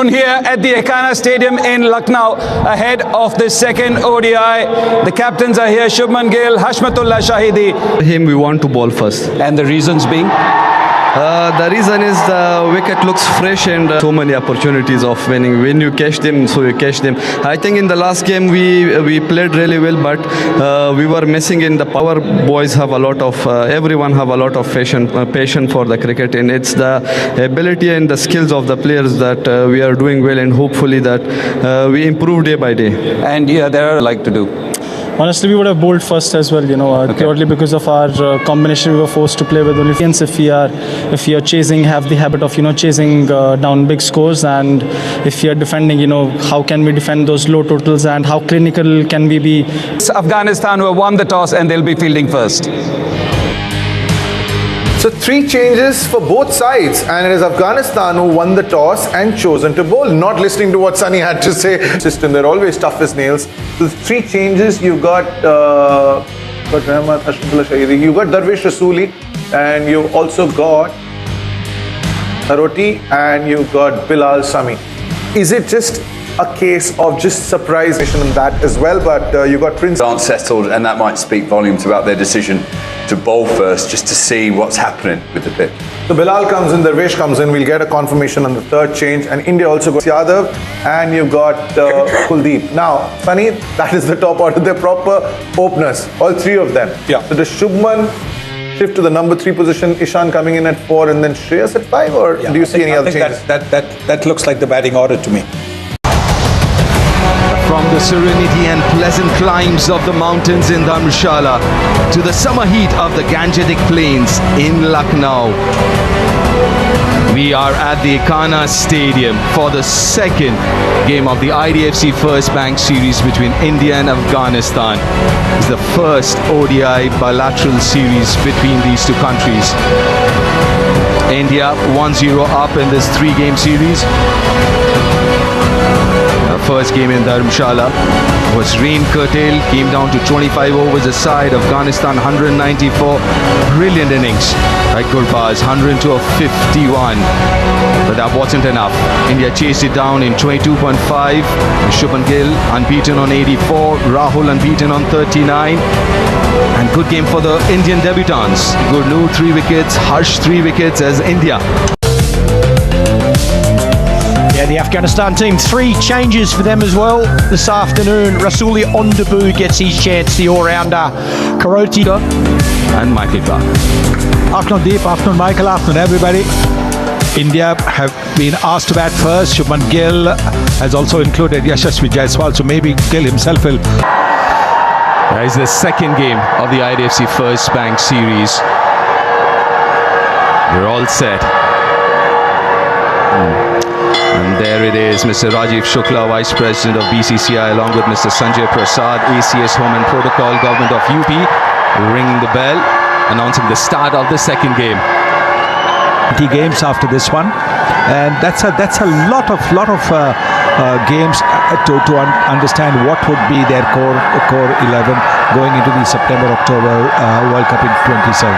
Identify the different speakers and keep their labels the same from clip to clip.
Speaker 1: Here at the Ekana Stadium in Lucknow, ahead of the second ODI. The captains are here, Suman Gill, Hashmatullah Shahidi.
Speaker 2: Him, we want to bowl first.
Speaker 1: And the reasons being?
Speaker 2: The reason is the wicket looks fresh and so many opportunities of winning. When you catch them, so you catch them. I think in the last game we played really well, but we were missing in the power. Boys have a lot of, everyone have a lot of passion for the cricket, and it's the ability and the skills of the players that we are doing well, and hopefully that we improve day by day.
Speaker 1: And yeah, there are like to do.
Speaker 3: Honestly, we would have bowled first as well, purely because of our combination. We were forced to play with only fans. If we are chasing, have the habit of chasing down big scores, and if we are defending, how can we defend those low totals, and how clinical can we be?
Speaker 1: It's Afghanistan who have won the toss and they'll be fielding first.
Speaker 4: So 3 changes for both sides, and it is Afghanistan who won the toss and chosen to bowl. Not listening to what Sunny had to say. System, they're always tough as nails. So 3 changes. You got Rahmat, Hashmatullah Shahidi, you got Darvish Rasooli, and you also got Taroti, and you got Bilal Sami. Is it just a case of just surprise in that as well? But you got Prince
Speaker 5: aren't settled, and that might speak volumes about their decision to bowl first, just to see what's happening with the pitch.
Speaker 4: So Bilal comes in, Darvish comes in. We'll get a confirmation on the 3rd change, and India also got Yadav, and you got Kuldeep. Now, Sunny, that is the top order. They're proper openers, all 3 of them.
Speaker 1: Yeah.
Speaker 4: So does Shubman shift to the number 3 position, Ishan coming in at 4, and then Shreyas at 5, or do you see any other changes?
Speaker 6: That looks like the batting order to me.
Speaker 7: From the serenity and pleasant climbs of the mountains in Dharamshala to the summer heat of the Gangetic Plains in Lucknow, we are at the Ekana Stadium for the second game of the IDFC First Bank Series between India and Afghanistan. It's the first ODI bilateral series between these 2 countries. India 1-0 up in this 3-game series. First game in Dharamshala was rain curtailed, came down to 25 overs aside. Afghanistan 194, brilliant innings by Gurbaz, 102 of 51, but that wasn't enough. India chased it down in 22.5. Shubman Gill unbeaten on 84, Rahul unbeaten on 39, and good game for the Indian debutants. Gurnoor 3 wickets, Harsh 3 wickets as India.
Speaker 8: Yeah, the Afghanistan team, 3 changes for them as well this afternoon. Rasooli on debut gets his chance, the all-rounder. Karoti
Speaker 7: and Michael Clark.
Speaker 9: Afternoon Deep, afternoon Michael, afternoon everybody. India have been asked to bat first. Shubman Gill has also included Yashasvi Jaiswal, so maybe Gill himself will.
Speaker 7: That is the second game of the IDFC First Bank Series. We're all set. And there it is, Mr. Rajiv Shukla, Vice President of BCCI, along with Mr. Sanjay Prasad, ACS Home and Protocol, Government of UP, ringing the bell, announcing the start of the second game.
Speaker 9: 20 games after this one, and that's a lot of games to understand what would be their core 11 going into the September-October World Cup in 27.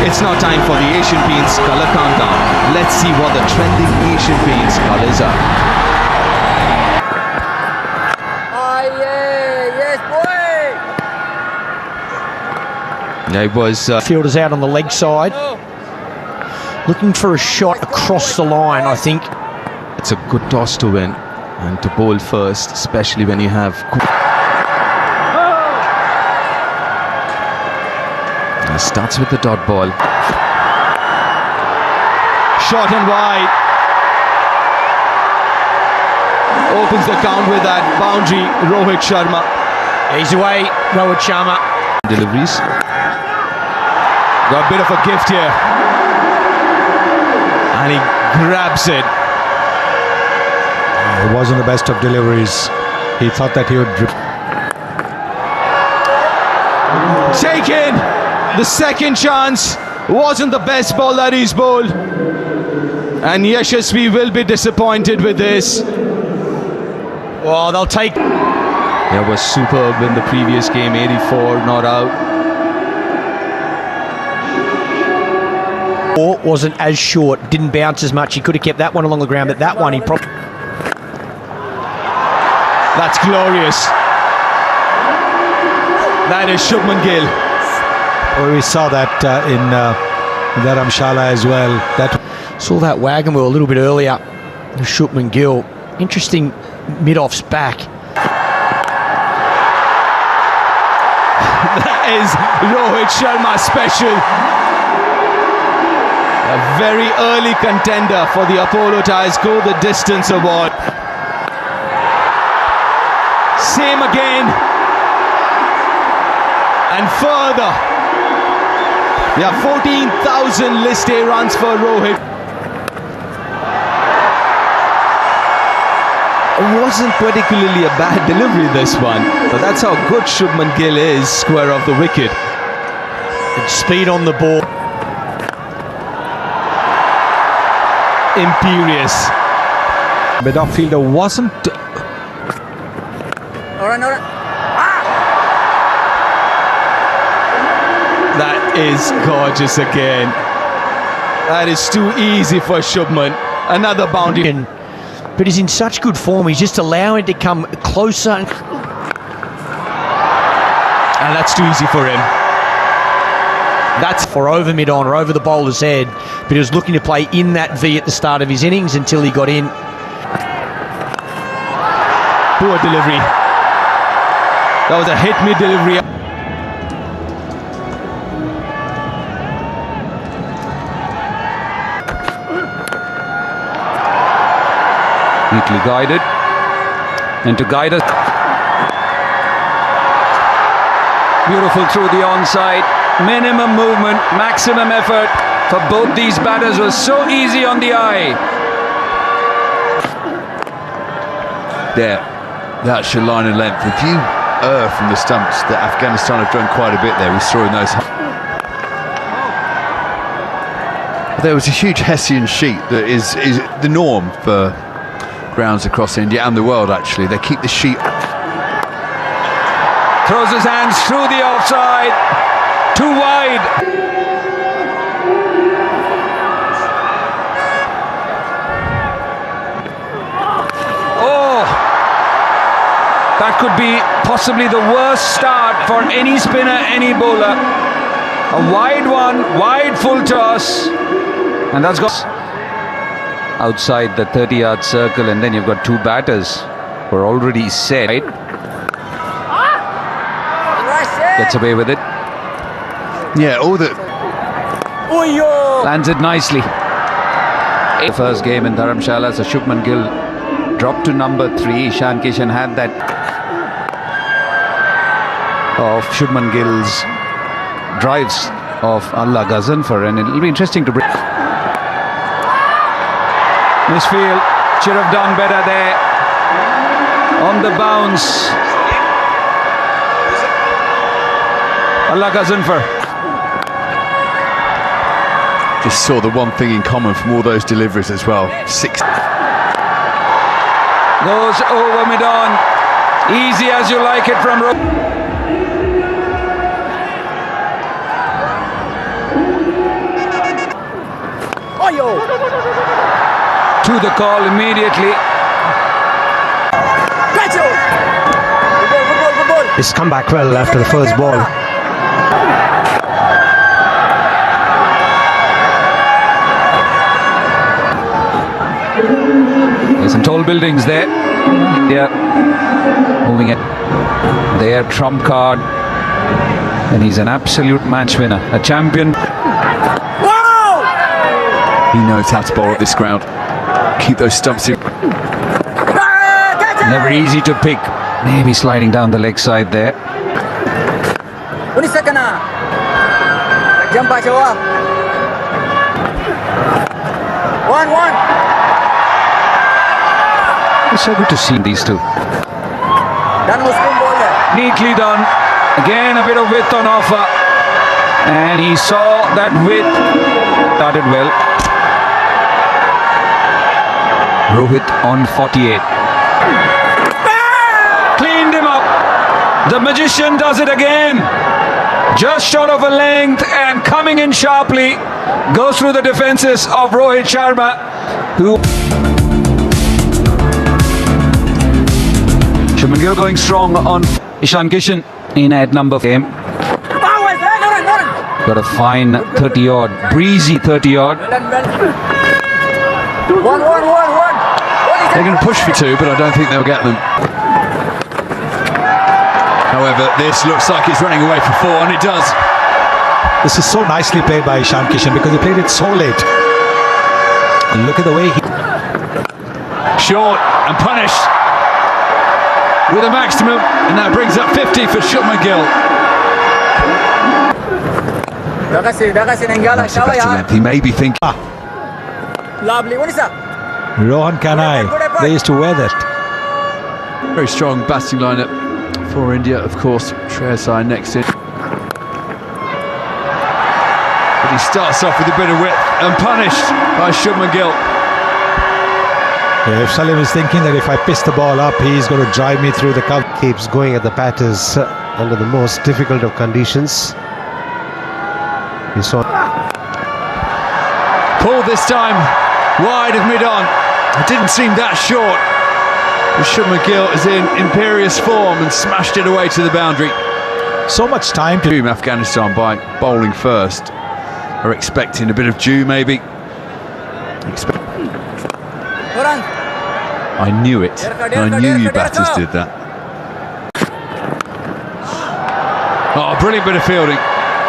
Speaker 7: It's now time for the Asian Paints color countdown. Let's see what the trending Asian Paints colors are. Yeah, it was
Speaker 8: fielders out on the leg side, looking for a shot across the line. I think
Speaker 7: it's a good toss to win and to bowl first, especially when you have. Starts with the dot ball. Short and wide. Opens the count with that boundary, Rohit Sharma.
Speaker 8: He's away, Rohit Sharma.
Speaker 7: Deliveries. Got a bit of a gift here. And he grabs it.
Speaker 9: It wasn't the best of deliveries. He thought that he would.
Speaker 7: Taken! The second chance wasn't the best ball that he's bowled. And Yashasvi will be disappointed with this.
Speaker 8: Well, they'll take.
Speaker 7: It was superb in the previous game, 84 not out.
Speaker 8: Or wasn't as short, didn't bounce as much. He could have kept that one along the ground, but that one he probably...
Speaker 7: That's glorious. That is Shubman Gill.
Speaker 9: Well, we saw that in Dharamshala as well. That
Speaker 8: Saw that wagon wheel a little bit earlier. Shubman Gill. Interesting mid-offs back.
Speaker 7: That is Rohit Sharma special. A very early contender for the Apollo Tyres Go the Distance Award. Same again. And further. Yeah, 14,000 list A runs for Rohit. It wasn't particularly a bad delivery, this one. But that's how good Shubman Gill is, square of the wicket.
Speaker 8: And speed on the ball.
Speaker 7: Imperious.
Speaker 9: mid-off fielder wasn't.
Speaker 7: That is gorgeous again. That is too easy for Shubman. Another boundary.
Speaker 8: But he's in such good form, he's just allowing it to come closer.
Speaker 7: And that's too easy for him.
Speaker 8: That's for over mid-on or over the bowler's head. But he was looking to play in that V at the start of his innings until he got in.
Speaker 7: Poor delivery. That was a hit mid-delivery.
Speaker 1: Neatly guided. And to guide us. Beautiful through the onside. Minimum movement, maximum effort for both these batters was so easy on the eye.
Speaker 5: There, that should line and length. If you err from the stumps, that Afghanistan have done quite a bit there, restoring those. There was a huge Hessian sheet that is the norm for grounds across India and the world, actually. They keep the sheet.
Speaker 1: Throws his hands through the offside. Too wide. Oh, that could be possibly the worst start for any spinner, any bowler. A wide one, wide full toss, and that's got outside the 30-yard circle, and then you've got two batters who are already set. Right? Gets away with it.
Speaker 5: Yeah, all that.
Speaker 1: Lands it nicely. The first game in Dharamshala, so Shubman Gill dropped to number 3. Ishan Kishan had that of Shubman Gill's drives of Allah Ghazanfar, and it'll be interesting to bring. Misfield should have done better there on the bounce. Allah Ghazanfar.
Speaker 5: Just saw the one thing in common from all those deliveries as well. 6
Speaker 1: Goes over mid-on. Easy as you like it from Rohit. To the call immediately.
Speaker 8: It's come back well after the first ball.
Speaker 1: There's some tall buildings there. Yeah. Moving it. Their trump card. And he's an absolute match winner. A champion.
Speaker 5: He knows how to bowl at this ground. Keep those stumps in.
Speaker 1: Never easy to pick. Maybe sliding down the leg side there. It's so good to see these two. Neatly done. Again, a bit of width on offer. And he saw that width. Started well. Rohit on 48. Cleaned him up. The magician does it again. Just short of a length and coming in sharply. Goes through the defences of Rohit Sharma, who... Suman Gill going strong on Ishan Kishan in at number game. Got a fine 30-odd, breezy 30-odd.
Speaker 5: They're going to push for two, but I don't think they'll get them. However, this looks like it's running away for four, and it does.
Speaker 9: This is so nicely played by Ishan Kishan because he played it so late. And look at the way he...
Speaker 5: Short and punished with a maximum, and that brings up 50 for Suman Gill. That's a better length. He may be thinking.
Speaker 9: Rohan Kanai, they used to wear that.
Speaker 5: Very strong batting lineup for India, of course. Shreyas next in. But he starts off with a bit of width and punished by Suman Gill.
Speaker 9: Yeah, if Salim is thinking that if I piss the ball up, he's going to drive me through the cover.
Speaker 10: Keeps going at the batters under the most difficult of conditions. You saw
Speaker 5: Pulled this time wide of mid-on. It didn't seem that short. But Suman Gill is in imperious form and smashed it away to the boundary.
Speaker 9: So much time to...
Speaker 5: Afghanistan by bowling first. Are expecting a bit of dew, maybe. I knew it. I knew you batters did that. Oh, brilliant bit of fielding.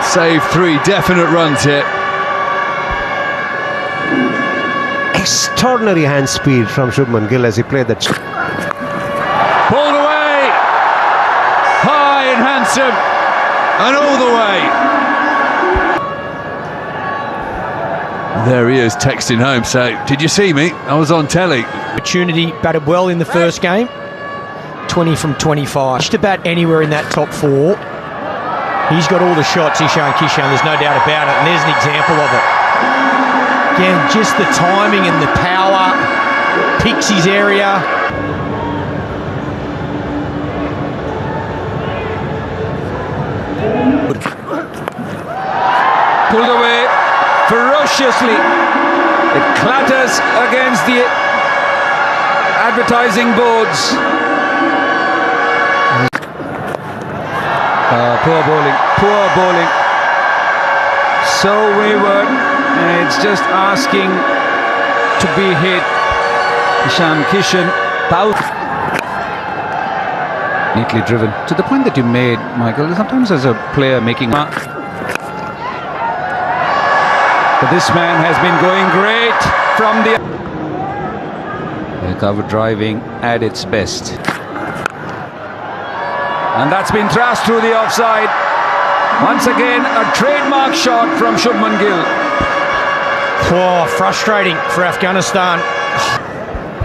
Speaker 5: Save three definite runs here.
Speaker 10: extraordinary hand speed from Suman Gill as he played that.
Speaker 5: Pulled away, high and handsome, and all the way. There he is texting home, so did you see me? I was on telly.
Speaker 8: Opportunity, batted well in the first game. 20 from 25. Just about anywhere in that top four. He's got all the shots, Ishan Kishan, there's no doubt about it, and there's an example of it. Again, just the timing and the power, picks his area.
Speaker 1: Pulled away ferociously. It clatters against the advertising boards. Poor bowling. So wayward, and it's just asking to be hit. Ishan Kishan, neatly driven. To the point that you made, Michael, sometimes as a player making... But this man has been going great from the... Cover driving at its best. And that's been thrust through the offside. Once again, a trademark shot from Suman Gill.
Speaker 8: Oh, frustrating for Afghanistan.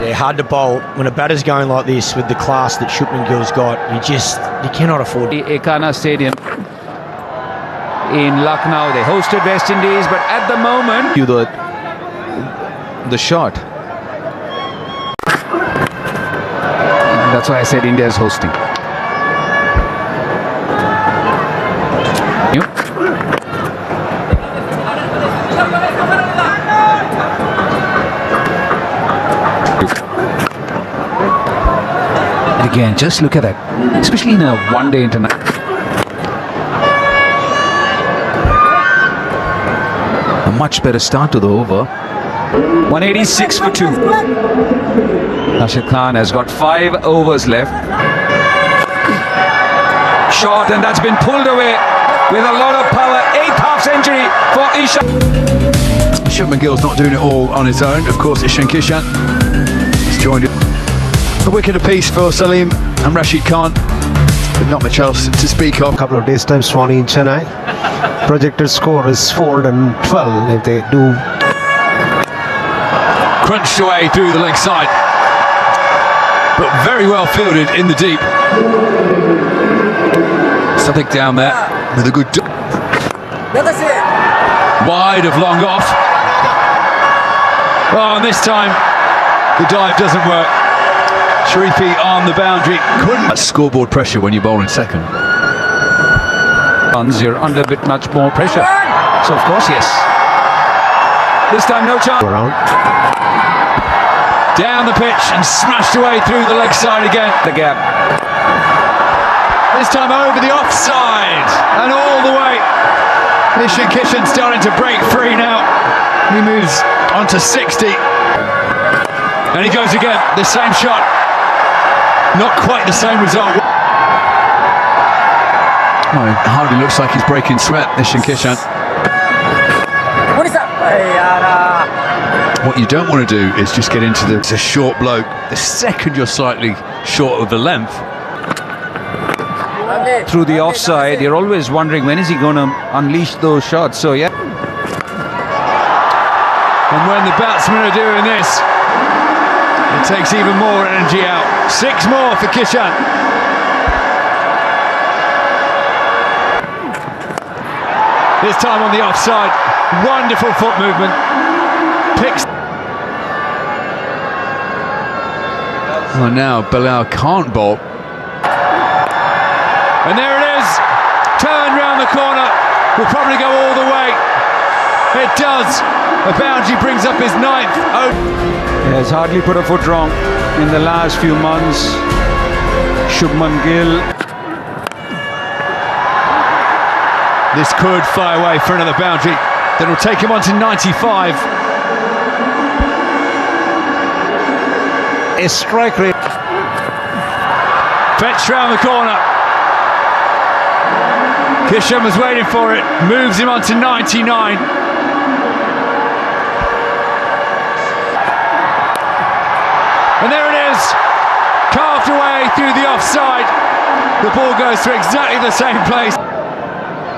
Speaker 8: Yeah, hard to bowl when a batter's going like this with the class that Suman Gill's got. You cannot afford
Speaker 1: The Ekana Stadium in Lucknow. They hosted West Indies, but at the moment...
Speaker 2: The shot.
Speaker 1: That's why I said India is hosting. And again, just look at that, especially in a one-day international.
Speaker 2: A much better start to the over.
Speaker 1: 186 for 2. Rashid Khan has got 5 overs left. Shot, and that's been pulled away with a lot of power. 8th half-century for Ishan.
Speaker 5: Suman Gill's not doing it all on his own. Of course, Ishan Kishan has joined it. A wicket apiece for Salim and Rashid Khan, but not much else to speak of.
Speaker 10: A couple of days' time, Swanee in Chennai. Projected score is 412 if they do.
Speaker 5: Crunched away through the leg side, but very well fielded in the deep. Something down there with a good wide of long off. Oh, and this time the dive doesn't work. Sharifi on the boundary. Couldn't scoreboard pressure when you bowl in second.
Speaker 1: You're under a bit much more pressure. So of course, yes. This time no chance.
Speaker 10: Around.
Speaker 5: Down the pitch and smashed away through the leg side again.
Speaker 1: The gap.
Speaker 5: This time over the offside and all the way. Ishan Kishan starting to break free now. He moves on to 60. And he goes again. The same shot. Not quite the same result. Well, it hardly looks like he's breaking sweat, Ishan Kishan. What you don't want to do is just get into it's a short bloke. The second you're slightly short of the length.
Speaker 1: Through the offside, you're always wondering when is he going to unleash those shots. So yeah.
Speaker 5: And when the batsmen are doing this, it takes even more energy out. 6 more for Kishan. This time on the offside. Wonderful foot movement. Picks. Oh, now Bilal can't bowl. And there it is. Turned round the corner. Will probably go all the way. It does. A boundary brings up his 9th. Oh.
Speaker 1: He has hardly put a foot wrong in the last few months. Suman Gill.
Speaker 5: This could fly away for another boundary. That will take him on to 95.
Speaker 9: A strike rate.
Speaker 5: Fetched round the corner. Kishan was waiting for it. Moves him on to 99. And there it is. Carved away through the offside. The ball goes to exactly the same place.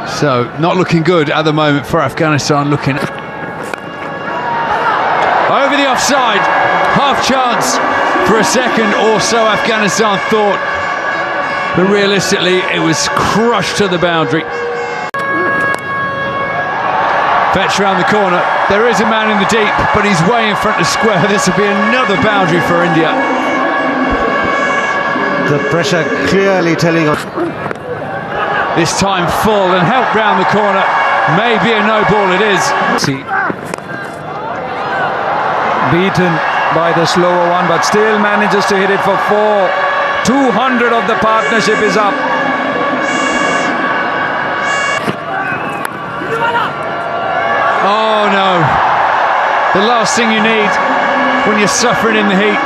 Speaker 5: So, not looking good at the moment for Afghanistan. Looking over the offside. Half chance for a second or so, Afghanistan thought. But realistically, it was crushed to the boundary. Fetch around the corner. There is a man in the deep, but he's way in front of square. This will be another boundary for India.
Speaker 10: The pressure clearly telling on.
Speaker 5: This time full and help round the corner. Maybe a no ball it is.
Speaker 1: See, beaten by the slower one, but still manages to hit it for 4. 200 of the partnership is up.
Speaker 5: Oh no. The last thing you need when you're suffering in the heat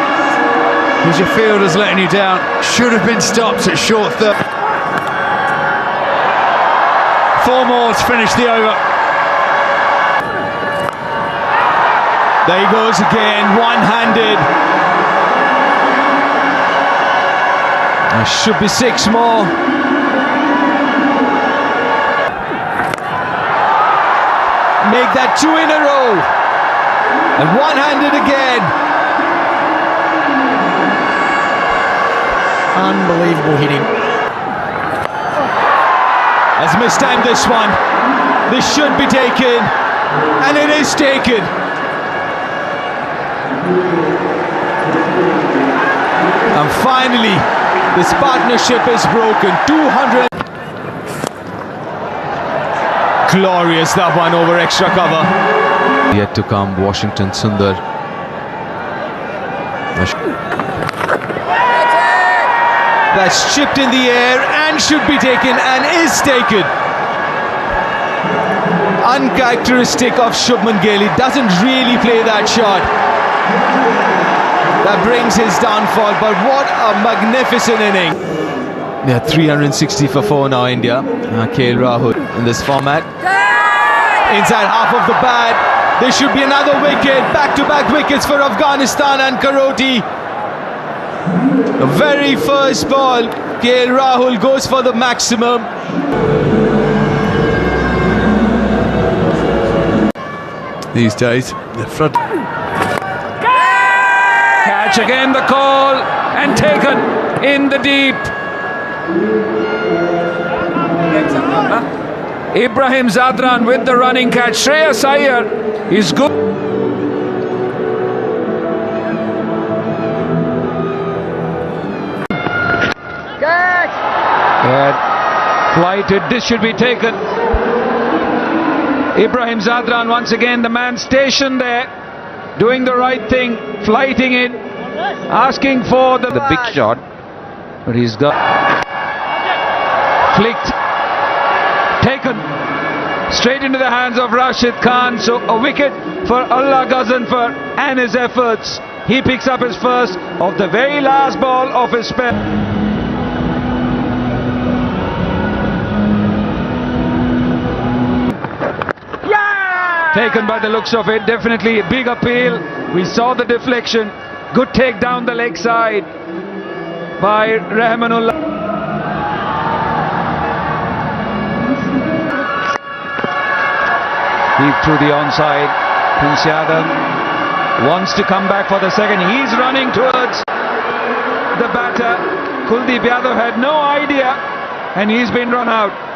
Speaker 5: is your fielder's letting you down. Should have been stopped at short third. 4 more to finish the over.
Speaker 8: There he goes again, one-handed. There should be 6 more. Make that 2 in a row. And one-handed again. Unbelievable hitting. Has mistimed this one. This should be taken. And it is taken. And finally, this partnership is broken. 200. Glorious, that one over extra cover.
Speaker 7: Yet to come, Washington Sundar.
Speaker 8: That's chipped in the air and should be taken and is taken. Uncharacteristic of Shubman Gill. He doesn't really play that shot. That brings his downfall, but what a magnificent inning. Yeah, 360 for 4 now, India. KL Rahul in this format. Inside half of the bat. There should be another wicket. Back-to-back wickets for Afghanistan and Karoti. The very first ball, KL Rahul goes for the maximum.
Speaker 5: These days, the front.
Speaker 1: Catch again, the call, and taken in the deep. Ibrahim Zadran with the running catch. Shreyas Iyer is good. Flighted, this should be taken. Ibrahim Zadran once again, the man stationed there, doing the right thing, flighting it, asking for the big shot, but he's got flicked, taken straight into the hands of Rashid Khan. So a wicket for Allah Ghazanfar and his efforts. He picks up his first of the very last ball of his spell. Taken by the looks of it, definitely a big appeal. We saw the deflection. Good take down the leg side by Rahmanullah. Deep through the onside. Prince Yadav wants to come back for the second. He's running towards the batter. Kuldeep Yadav had no idea and he's been run out.